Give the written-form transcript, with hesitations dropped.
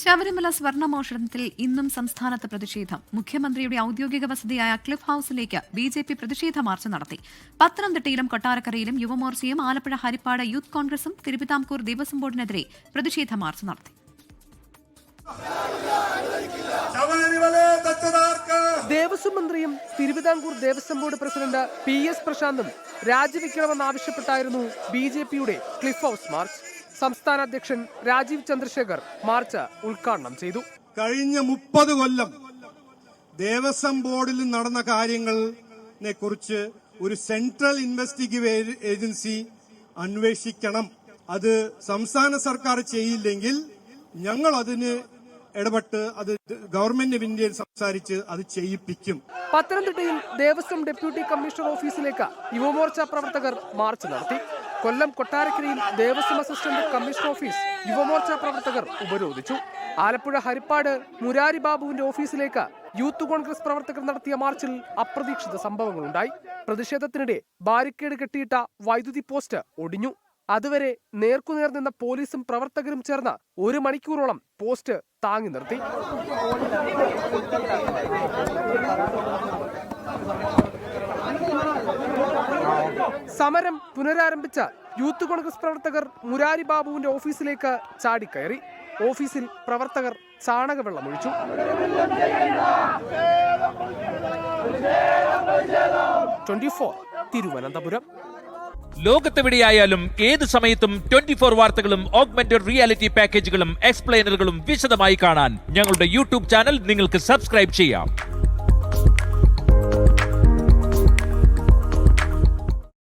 ശബരിമല സ്വർണ്ണമോഷണത്തിൽ ഇന്നും സംസ്ഥാനത്ത് പ്രതിഷേധം. മുഖ്യമന്ത്രിയുടെ ഔദ്യോഗിക വസതിയായ ക്ലിഫ് ഹൌസിലേക്ക് ബിജെപി പ്രതിഷേധ മാർച്ച് നടത്തി. പത്തനംതിട്ടയിലും കൊട്ടാരക്കരയിലും യുവമോർച്ചയും ആലപ്പുഴ ഹരിപ്പാട് യൂത്ത് കോൺഗ്രസും തിരുവിതാംകൂർ ദേവസ്വം ബോർഡിനെതിരെ പ്രതിഷേധ മാർച്ച് നടത്തി. ദേവസ്വം മന്ത്രിയും Thiruvithamkoor Devaswom board president PS പ്രശാന്തും രാജിവെക്കണമെന്നാവശ്യപ്പെട്ടായിരുന്നു ബിജെപിയുടെ ക്ലിഫ് ഹൌസ് മാർച്ച്. സംസ്ഥാന അധ്യക്ഷൻ രാജീവ് ചന്ദ്രശേഖർ മാർച്ച് ഉദ്ഘാടനം ചെയ്തു. കഴിഞ്ഞ 30 കൊല്ലം ദേവസ്വം ബോർഡിൽ നടന്ന കാര്യങ്ങളെ കുറിച്ച് ഒരു സെൻട്രൽ ഇൻവെസ്റ്റിഗേറ്റീവ് ഏജൻസി അന്വേഷിക്കണം. അത് സംസ്ഥാന സർക്കാർ ചെയ്യില്ലെങ്കിൽ ഞങ്ങൾ അതിന് ഇടപെട്ട് അത് ഗവൺമെന്റ് ഓഫ് ഇന്ത്യയിൽ സംസാരിച്ച് അത് ചെയ്യിപ്പിക്കും. പത്തനംതിട്ടയിൽ ദേവസ്വം ഡെപ്യൂട്ടി കമ്മീഷണർ ഓഫീസിലേക്ക് യുവമോർച്ച പ്രവർത്തകർ മാർച്ച് നടത്തി. കൊല്ലം കൊട്ടാരക്കരയിൽ Devaswom assistant commissioner office Yuva Morcha പ്രവർത്തകർ ഉപരോധിച്ചു. ആലപ്പുഴ ഹരിപ്പാട് മുരാരി ബാബുവിന്റെ ഓഫീസിലേക്ക് യൂത്ത് കോൺഗ്രസ് പ്രവർത്തകർ നടത്തിയ മാർച്ചിൽ അപ്രതീക്ഷിത സംഭവങ്ങളുണ്ടായി. പ്രതിഷേധത്തിനിടെ ബാരിക്കേഡ് കെട്ടിയിട്ട വൈദ്യുതി പോസ്റ്റ് ഒടിഞ്ഞു. അതുവരെ നേർക്കുനേർ നിന്ന പോലീസും പ്രവർത്തകരും ചേർന്ന് 1 മണിക്കൂറോളം പോസ്റ്റ് താങ്ങി നിർത്തി. സമരം പുനരാരംഭിച്ച യൂത്ത് കോൺഗ്രസ് പ്രവർത്തകർ മുരാരി ബാബുവിന്റെ ഓഫീസിലേക്ക് ചാടിക്കയറി. ഓഫീസിൽ പ്രവർത്തകർ ചാണകവെള്ളമൊഴിച്ചു. തിരുവനന്തപുരം. ലോകത്തെവിടെയായാലും ഏത് സമയത്തും 24 വാർത്തകളും ഓഗ്മെന്റഡ് റിയാലിറ്റി പാക്കേജുകളും എക്സ്പ്ലെയിനറുകളും വിശദമായി കാണാൻ ഞങ്ങളുടെ യൂട്യൂബ് ചാനൽ നിങ്ങൾക്ക് സബ്സ്ക്രൈബ് ചെയ്യാം.